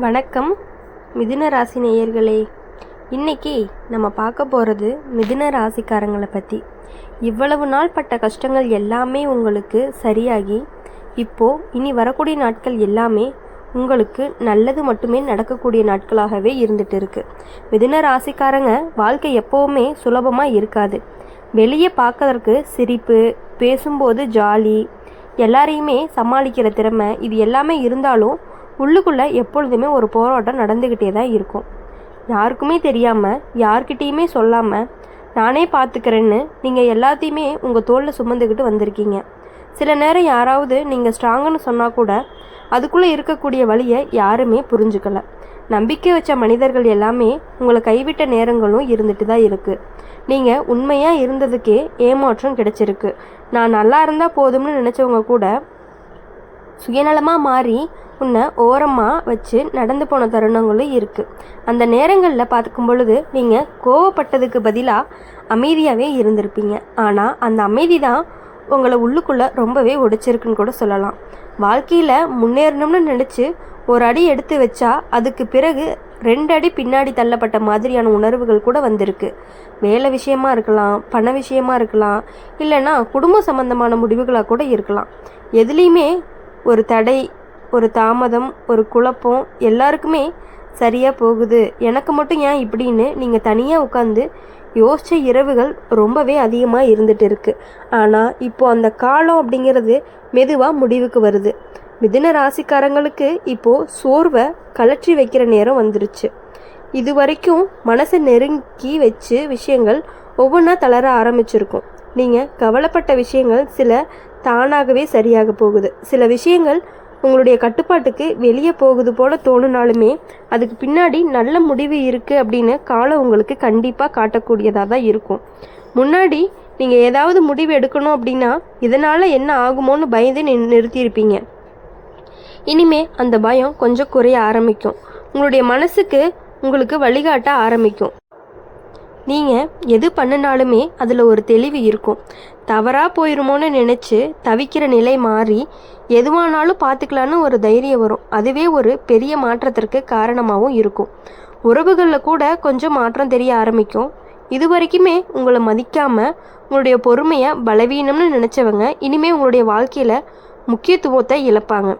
வணக்கம் மிதுன ராசி நேயர்களே. இன்றைக்கி நம்ம பார்க்க போகிறது மிதுன ராசிக்காரங்களை பற்றி. இவ்வளவு நாள் பட்ட கஷ்டங்கள் எல்லாமே உங்களுக்கு சரியாகி இப்போது இனி வரக்கூடிய நாட்கள் எல்லாமே உங்களுக்கு நல்லது மட்டுமே நடக்கக்கூடிய நாட்களாகவே இருந்துகிட்டு இருக்குது. மிதுன ராசிக்காரங்க வாழ்க்கை எப்போவுமே சுலபமாக இருக்காது. வெளியே பார்க்கறதுக்கு சிரிப்பு, பேசும்போது ஜாலி, எல்லாரையுமே சமாளிக்கிற திறமை, இது எல்லாமே இருந்தாலும் உள்ளுக்குள்ளே எப்பொழுதுமே ஒரு போராட்டம் நடந்துக்கிட்டே தான் இருக்கும். யாருக்குமே தெரியாமல், யார்கிட்டையுமே சொல்லாமல் நானே பார்த்துக்கிறேன்னு நீங்கள் எல்லாத்தையுமே உங்கள் தோளில் சுமந்துக்கிட்டு வந்திருக்கீங்க. சில நேரம் யாராவது நீங்கள் ஸ்ட்ராங்குன்னு சொன்னால் கூட அதுக்குள்ளே இருக்கக்கூடிய வழியை யாருமே புரிஞ்சுக்கலை. நம்பிக்கை வச்ச மனிதர்கள் எல்லாமே உங்களை கைவிட்ட நேரங்களும் இருந்துட்டு தான் இருக்குது. நீங்கள் உண்மையாக இருந்ததுக்கே ஏமாற்றம் கிடைச்சிருக்கு. நான் நல்லா இருந்தால் போதும்னு நினச்சவங்க கூட சுயநலமாக மாறி உன்னை ஓரமாக வச்சு நடந்து போன தருணங்களும் இருக்குது. அந்த நேரங்களில் பார்க்கும் பொழுது நீங்கள் கோவப்பட்டதுக்கு பதிலாக அமைதியாகவே இருந்திருப்பீங்க. ஆனால் அந்த அமைதி தான் உங்களை உள்ளுக்குள்ளே ரொம்பவே உடைச்சிருக்குன்னு கூட சொல்லலாம். வாழ்க்கையில் முன்னேறணும்னு நினச்சி ஒரு அடி எடுத்து வச்சா அதுக்கு பிறகு 2 அடி பின்னாடி தள்ளப்பட்ட மாதிரியான உணர்வுகள் கூட வந்திருக்கு. வேலை விஷயமா இருக்கலாம், பண விஷயமா இருக்கலாம், இல்லைன்னா குடும்ப சம்பந்தமான முடிவுகளாக கூட இருக்கலாம். எதுலேயுமே ஒரு தடை, ஒரு தாமதம், ஒரு குழப்பம், எல்லாருக்குமே சரியாக போகுது, எனக்கு மட்டும் ஏன் இப்படின்னு நீங்கள் தனியாக உட்காந்து யோசித்த இரவுகள் ரொம்பவே அதிகமாக இருந்துகிட்டு இருக்குது. ஆனால் இப்போது அந்த காலம் அப்படிங்கிறது மெதுவாக முடிவுக்கு வருது. மிதுன ராசிக்காரங்களுக்கு இப்போது சோர்வை கலற்றி வைக்கிற நேரம் வந்துருச்சு. இது வரைக்கும் மனசை நெருங்கி வச்சு விஷயங்கள் ஒவ்வொன்றா தளர ஆரம்பிச்சிருக்கும். நீங்கள் கவலைப்பட்ட விஷயங்கள் சில தானாகவே சரியாக போகுது. சில விஷயங்கள் உங்களுடைய கட்டுப்பாட்டுக்கு வெளியே போகுது போல தோணுனாலுமே அதுக்கு பின்னாடி நல்ல முடிவு இருக்குது அப்படின்னு காலம் உங்களுக்கு கண்டிப்பாக காட்டக்கூடியதாக தான் இருக்கும். முன்னாடி நீங்கள் ஏதாவது முடிவு எடுக்கணும் அப்படின்னா இதனால் என்ன ஆகுமோன்னு பயந்து நிறுத்தியிருப்பீங்க. இனிமே அந்த பயம் கொஞ்சம் குறைய ஆரம்பிக்கும். உங்களுடைய மனசுக்கு உங்களுக்கு வழிகாட்ட ஆரம்பிக்கும். நீங்கள் எது பண்ணினாலுமே அதில் ஒரு தெளிவு இருக்கும். தவறாக போயிருமோன்னு நினச்சி தவிக்கிற நிலை மாறி எதுவானாலும் பார்த்துக்கலான்னு ஒரு தைரியம் வரும். அதுவே ஒரு பெரிய மாற்றத்திற்கு காரணமாகவும் இருக்கும். உறவுகளில் கூட கொஞ்சம் மாற்றம் தெரிய ஆரம்பிக்கும். இது வரைக்குமே உங்களை மதிக்காமல் உங்களுடைய பொறுமையை பலவீனம்னு நினச்சவங்க இனிமேல் உங்களுடைய வாழ்க்கையில் முக்கியத்துவத்தை இழப்பாங்க.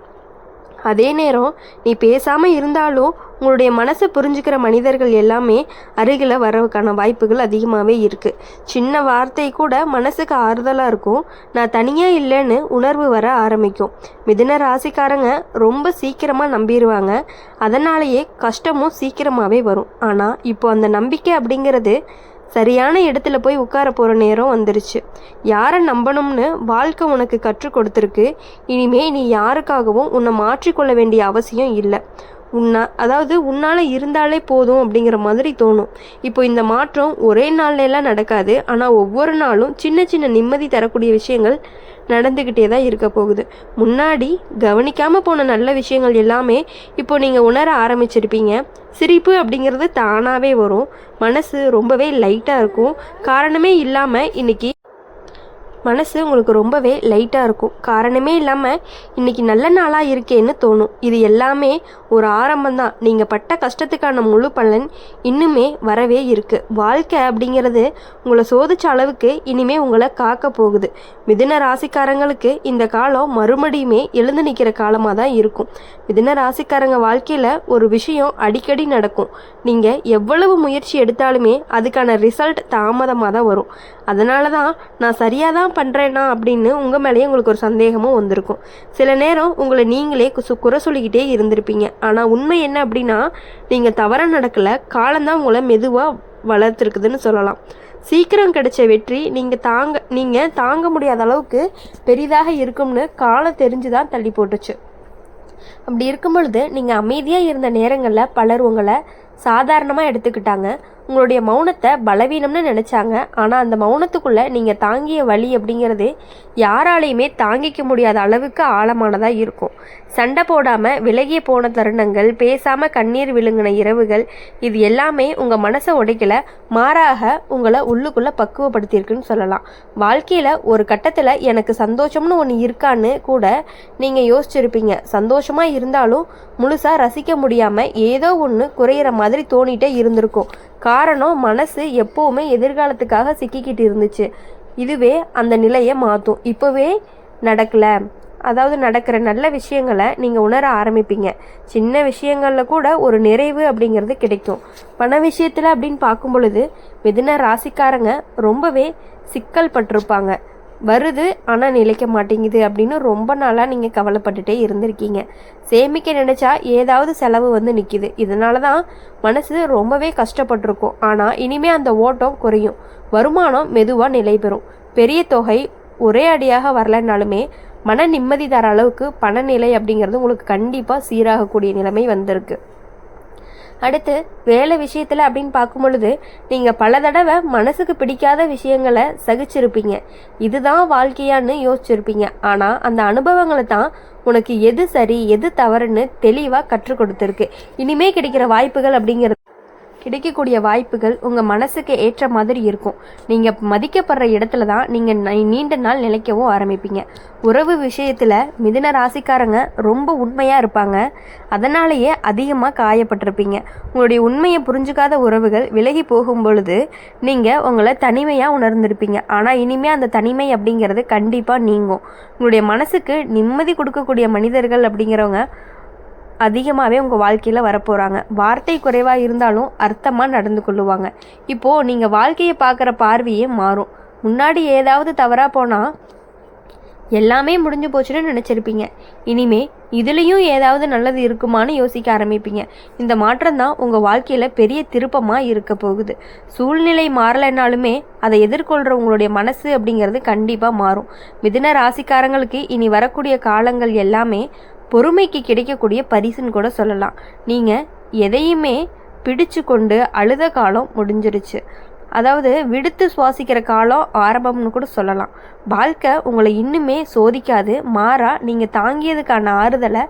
அதே நேரம் நீ பேசாமல் இருந்தாலும் உங்களுடைய மனசை புரிஞ்சுக்கிற மனிதர்கள் எல்லாமே அருகில் வரவுக்கான வாய்ப்புகள் அதிகமாகவே இருக்குது. சின்ன வார்த்தை கூட மனசுக்கு ஆறுதலாக இருக்கும். நான் தனியாக இல்லைன்னு உணர்வு வர ஆரம்பிக்கும். மிதுன ராசிக்காரங்க ரொம்ப சீக்கிரமாக நம்பிடுவாங்க. அதனாலேயே கஷ்டமும் சீக்கிரமாகவே வரும். ஆனால் இப்போ அந்த நம்பிக்கை அப்படிங்கிறது சரியான இடத்துல போய் உட்கார போகிற நேரம் வந்துருச்சு. யாரை நம்பணும்னு வாழ்க்கை உனக்கு கற்றுக் கொடுத்துருக்கு. இனிமே நீ யாருக்காகவும் உன்னை மாற்றிக்கொள்ள வேண்டிய அவசியம் இல்லை. உன்னால் இருந்தாலே போதும் அப்படிங்கிற மாதிரி தோணும். இப்போ இந்த மாற்றம் ஒரே நாள்லாம் நடக்காது. ஆனால் ஒவ்வொரு நாளும் சின்ன சின்ன நிம்மதி தரக்கூடிய விஷயங்கள் நடந்துக்கிட்டே தான் இருக்க போகுது. முன்னாடி கவனிக்காமல் போன நல்ல விஷயங்கள் எல்லாமே இப்போ நீங்கள் உணர ஆரம்பிச்சிருப்பீங்க. சிரிப்பு அப்படிங்கிறது தானாகவே வரும். மனசு ரொம்பவே லைட்டாக இருக்கும். காரணமே இல்லாமல் இன்றைக்கி மனசு உங்களுக்கு ரொம்பவே லைட்டாக இருக்கும். காரணமே இல்லாமல் இன்றைக்கி நல்ல நாளாக இருக்கேன்னு தோணும். இது எல்லாமே ஒரு ஆரம்பம்தான். நீங்கள் பட்ட கஷ்டத்துக்கான முழு பலன் இன்னுமே வரவே இருக்குது. வாழ்க்கை அப்படிங்கிறது உங்களை சோதிச்ச அளவுக்கு இனிமே உங்களை காக்க போகுது. மிதுன ராசிக்காரங்களுக்கு இந்த காலம் மறுபடியுமே எழுந்து நிற்கிற காலமாக தான் இருக்கும். மிதுன ராசிக்காரங்க வாழ்க்கையில் ஒரு விஷயம் அடிக்கடி நடக்கும். நீங்கள் எவ்வளவு முயற்சி எடுத்தாலுமே அதுக்கான ரிசல்ட் தாமதமாக தான் வரும். அதனால தான் நான் சரியாக தான் பண்ணுறேன்னா அப்படின்னு உங்கள் மேலேயே உங்களுக்கு ஒரு சந்தேகமும் வந்திருக்கும். சில நேரம் உங்களை நீங்களே குறை சொல்லிக்கிட்டே இருந்திருப்பீங்க. ஆனால் உண்மை என்ன அப்படின்னா நீங்கள் தவறாக நடக்கலை, காலம்தான் உங்களை மெதுவாக வளர்த்துருக்குதுன்னு சொல்லலாம். சீக்கிரம் கிடைச்ச வெற்றி நீங்கள் தாங்க முடியாத அளவுக்கு பெரிதாக இருக்கும்னு காலம் தெரிஞ்சு தான் தள்ளி போட்டுச்சு. அப்படி இருக்கும் பொழுது நீங்கள் அமைதியாக இருந்த நேரங்களில் பலர் உங்களை சாதாரணமாக எடுத்துக்கிட்டாங்க. உங்களுடைய மௌனத்தை பலவீனம்னு நினச்சாங்க. ஆனால் அந்த மௌனத்துக்குள்ளே நீங்கள் தாங்கிய வலி அப்படிங்கிறது யாராலையுமே தாங்கிக்க முடியாத அளவுக்கு ஆழமானதாக இருக்கும். சண்டை போடாமல் விலகிய போன தருணங்கள், பேசாமல் கண்ணீர் விழுங்கின இரவுகள், இது எல்லாமே உங்கள் மனசை உடைக்கல, மாறாக உங்களை உள்ளுக்குள்ளே பக்குவப்படுத்தியிருக்குன்னு சொல்லலாம். வாழ்க்கையில் ஒரு கட்டத்தில் எனக்கு சந்தோஷம்னு ஒன்று இருக்கான்னு கூட நீங்கள் யோசிச்சிருப்பீங்க. சந்தோஷமாக இருந்தாலும் முழுசாக ரசிக்க முடியாமல் ஏதோ ஒன்று குறையிற மாதிரி தோணிகிட்டே இருந்திருக்கும். காரணம், மனசு எப்போவுமே எதிர்காலத்துக்காக சிக்கிக்கிட்டு இருந்துச்சு. இதுவே அந்த நிலையை மாற்றும். இப்போவே நடக்கிற நல்ல விஷயங்களை நீங்கள் உணர ஆரம்பிப்பீங்க. சின்ன விஷயங்களில் கூட ஒரு நிறைவு அப்படிங்கிறது கிடைக்கும். பண விஷயத்தில் அப்படின்னு பார்க்கும் பொழுது மிதுன ராசிக்காரங்க ரொம்பவே சிக்கல் பட்டிருப்பாங்க. வருது ஆனால் நிலைக்க மாட்டேங்குது அப்படின்னு ரொம்ப நாளாக நீங்கள் கவலைப்பட்டுட்டே இருந்திருக்கீங்க. சேமிக்க நினச்சா ஏதாவது செலவு வந்து நிற்கிது. இதனால தான் மனசு ரொம்பவே கஷ்டப்பட்டிருக்கும். ஆனால் இனிமேல் அந்த ஓட்டம் குறையும். வருமானம் மெதுவாக நிலை பெறும். பெரிய தொகை ஒரே அடியாக வரலைன்னாலுமே மன நிம்மதி தர அளவுக்கு பணநிலை அப்படிங்கிறது உங்களுக்கு கண்டிப்பாக சீராகக்கூடிய நிலைமை வந்திருக்கு. அடுத்து வேலை விஷயத்தில் அப்படின்னு பார்க்கும் பொழுது நீங்கள் பல தடவை மனசுக்கு பிடிக்காத விஷயங்களை சகிச்சிருப்பீங்க. இதுதான் வாழ்க்கையான்னு யோசிச்சிருப்பீங்க. ஆனால் அந்த அனுபவங்களை தான் உனக்கு எது சரி எது தவறுன்னு தெளிவாக கற்றுக் கொடுத்துருக்கு. இனிமே கிடைக்கக்கூடிய வாய்ப்புகள் உங்கள் மனசுக்கு ஏற்ற மாதிரி இருக்கும். நீங்கள் மதிக்கப்படுற இடத்துல தான் நீங்கள் நீண்ட நாள் நிலைக்கவும் ஆரம்பிப்பீங்க. உறவு விஷயத்தில் மிதுன ராசிக்காரங்க ரொம்ப உண்மையாக இருப்பாங்க. அதனாலேயே அதிகமாக காயப்பட்டிருப்பீங்க. உங்களுடைய உண்மையை புரிஞ்சுக்காத உறவுகள் விலகி போகும் பொழுது நீங்கள் உங்களை தனிமையாக உணர்ந்திருப்பீங்க. ஆனால் இனிமேல் அந்த தனிமை அப்படிங்கிறது கண்டிப்பாக நீங்கும். உங்களுடைய மனசுக்கு நிம்மதி கொடுக்கக்கூடிய மனிதர்கள் அப்படிங்கிறவங்க அதிகமாகவே உங்கள் வாழ்க்கையில் வரப்போகிறாங்க. வார்த்தை குறைவாக இருந்தாலும் அர்த்தமாக நடந்து கொள்ளுவாங்க. இப்போது நீங்கள் வாழ்க்கையை பார்க்குற பார்வையே மாறும். முன்னாடி ஏதாவது தவறாக போனால் எல்லாமே முடிஞ்சு போச்சுன்னு நினச்சிருப்பீங்க. இனிமே இதுலேயும் ஏதாவது நல்லது இருக்குமான்னு யோசிக்க ஆரம்பிப்பீங்க. இந்த மாற்றம் தான் உங்கள் வாழ்க்கையில் பெரிய திருப்பமாக இருக்க போகுது. சூழ்நிலை மாறலைனாலுமே அதை எதிர்கொள்கிற உங்களுடைய மனசு அப்படிங்கிறது கண்டிப்பாக மாறும். மிதுன ராசிக்காரங்களுக்கு இனி வரக்கூடிய காலங்கள் எல்லாமே பொறுமைக்கு கிடைக்கக்கூடிய பரிசுன்னு கூட சொல்லலாம். நீங்கள் எதையுமே பிடிச்சு கொண்டு அழுத காலம் முடிஞ்சிருச்சு. அதாவது விடுத்து சுவாசிக்கிற காலம் ஆரம்பம்னு கூட சொல்லலாம். வாழ்க்கை உங்களை இன்னுமே சோதிக்காது. மாறா நீங்கள் தாங்கியதுக்கான ஆறுதலை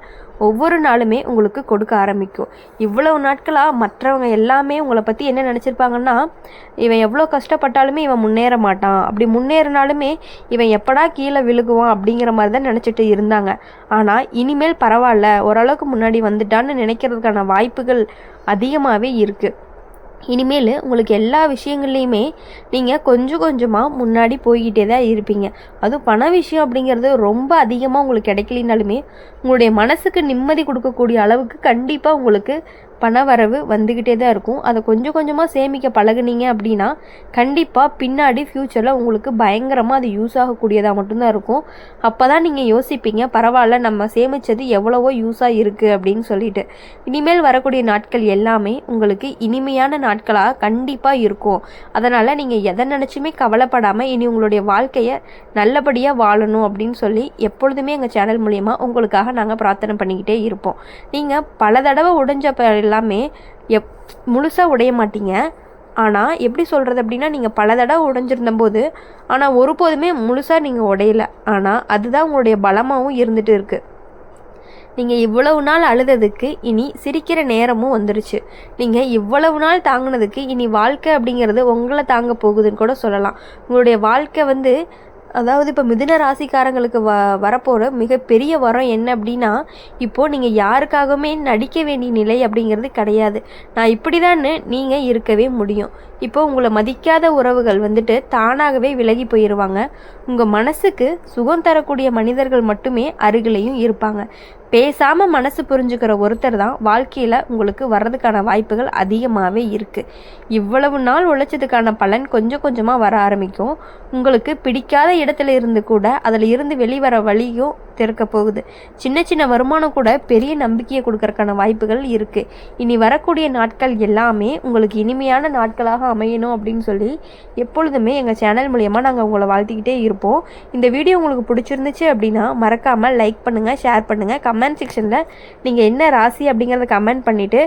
ஒவ்வொரு நாளுமே உங்களுக்கு கொடுக்க ஆரம்பிக்கும். இவ்வளவு நாட்களாக மற்றவங்க எல்லாமே உங்களை பற்றி என்ன நினச்சிருப்பாங்கன்னா, இவன் எவ்வளோ கஷ்டப்பட்டாலுமே இவன் முன்னேற மாட்டான், அப்படி முன்னேறினாலுமே இவன் எப்படா கீழே விழுகுவான் அப்படிங்கிற மாதிரி தான் நினச்சிட்டு இருந்தாங்க. ஆனால் இனிமேல் பரவாயில்ல, ஓரளவுக்கு முன்னாடி வந்துட்டான்னு நினைக்கிறதுக்கான வாய்ப்புகள் அதிகமாகவே இருக்குது. இனிமேல் உங்களுக்கு எல்லா விஷயங்கள்லையுமே நீங்கள் கொஞ்சம் கொஞ்சமாக முன்னாடி போய்கிட்டே தான் இருப்பீங்க. அதுவும் பண விஷயம் அப்படிங்கிறது ரொம்ப அதிகமாக உங்களுக்கு கிடைக்கலினாலுமே உங்களுடைய மனசுக்கு நிம்மதி கொடுக்கக்கூடிய அளவுக்கு கண்டிப்பாக உங்களுக்கு பண வரவு வந்துக்கிட்டே தான் இருக்கும். அதை கொஞ்சம் கொஞ்சமாக சேமிக்க பழகுனீங்க அப்படின்னா கண்டிப்பாக பின்னாடி ஃப்யூச்சரில் உங்களுக்கு பயங்கரமாக அது யூஸ் ஆகக்கூடியதாக மட்டும்தான் இருக்கும். அப்போ தான் நீங்கள் யோசிப்பீங்க, பரவாயில்ல நம்ம சேமித்தது எவ்வளவோ யூஸாக இருக்குது அப்படின்னு சொல்லிட்டு. இனிமேல் வரக்கூடிய நாட்கள் எல்லாமே உங்களுக்கு இனிமையான நாட்களாக கண்டிப்பாக இருக்கும். அதனால் நீங்கள் எதை நினச்சுமே கவலைப்படாமல் இனி உங்களுடைய வாழ்க்கையை நல்லபடியாக வாழணும் அப்படின்னு சொல்லி எப்பொழுதுமே எங்கள் சேனல் மூலயமா உங்களுக்காக நாங்கள் பிரார்த்தனை பண்ணிக்கிட்டே இருப்போம். நீங்கள் பல தடவை உடைஞ்ச எல்லாமே முழுசாக உடைய மாட்டீங்க. ஆனால் எப்படி சொல்கிறது அப்படின்னா, நீங்கள் பல தடவை உடைஞ்சிருந்தபோது ஆனால் ஒருபோதுமே முழுசாக நீங்கள் உடையலை. ஆனால் அதுதான் உங்களுடைய பலமாகவும் இருந்துகிட்டு இருக்குது. நீங்கள் இவ்வளவு நாள் அழுததுக்கு இனி சிரிக்கிற நேரமும் வந்துருச்சு. நீங்கள் இவ்வளவு நாள் தாங்கினதுக்கு இனி வாழ்க்கை அப்படிங்கிறது உங்களை தாங்க போகுதுன்னு கூட சொல்லலாம். உங்களுடைய வாழ்க்கை அதாவது இப்போ மிதுன ராசிக்காரங்களுக்கு வரப்போகிற மிகப்பெரிய வரம் என்ன அப்படின்னா, இப்போது நீங்கள் யாருக்காகவுமே நடிக்க வேண்டிய நிலை அப்படிங்கிறது கிடையாது. நான் இப்படி தான் நீங்கள் இருக்கவே முடியும். இப்போ உங்களை மதிக்காத உறவுகள் தானாகவே விலகி போயிடுவாங்க. உங்கள் மனசுக்கு சுகம் தரக்கூடிய மனிதர்கள் மட்டுமே அருகிலையும் இருப்பாங்க. பேசாமல் மனசு புரிஞ்சுக்கிற ஒருத்தர் தான் வாழ்க்கையில் உங்களுக்கு வர்றதுக்கான வாய்ப்புகள் அதிகமாகவே இருக்குது. இவ்வளவு நாள் உழைச்சதுக்கான பலன் கொஞ்சம் கொஞ்சமாக வர ஆரம்பிக்கும். உங்களுக்கு பிடிக்காத இடத்துல இருந்து கூட அதில் இருந்து வெளிவர வழியும் திறக்க போகுது. சின்ன சின்ன வருமானம் கூட பெரிய நம்பிக்கையை கொடுக்கறதுக்கான வாய்ப்புகள் இருக்குது. இனி வரக்கூடிய நாட்கள் எல்லாமே உங்களுக்கு இனிமையான நாட்களாக அமையணும் அப்படின்னு சொல்லி எப்பொழுதுமே எங்கள் சேனல் மூலயமா நாங்கள் உங்களை வாழ்த்திக்கிட்டே இருப்போம். இந்த வீடியோ உங்களுக்கு பிடிச்சிருந்துச்சு அப்படின்னா மறக்காமல் லைக் பண்ணுங்கள், ஷேர் பண்ணுங்கள். கமெண்ட் செக்ஷனில் நீங்கள் என்ன ராசி அப்படிங்கிறத கமெண்ட் பண்ணிவிட்டு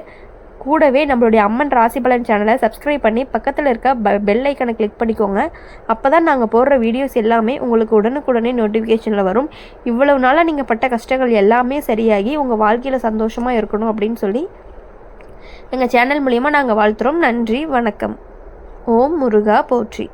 கூடவே நம்மளுடைய அம்மன் ராசிபலன் சேனலை சப்ஸ்கிரைப் பண்ணி பக்கத்தில் இருக்க பெல் ஐக்கனை கிளிக் பண்ணிக்கோங்க. அப்போ தான் நாங்கள் போடுற வீடியோஸ் எல்லாமே உங்களுக்கு உடனுக்குடனே நோட்டிஃபிகேஷனில் வரும். இவ்வளவு நாளாக நீங்கள் பட்ட கஷ்டங்கள் எல்லாமே சரியாகி உங்கள் வாழ்க்கையில் சந்தோஷமாக இருக்கணும் அப்படின்னு சொல்லி எங்கள் சேனல் மூலிமா நாங்கள் வாழ்த்துறோம். நன்றி, வணக்கம். ஓம் முருகா போற்றி.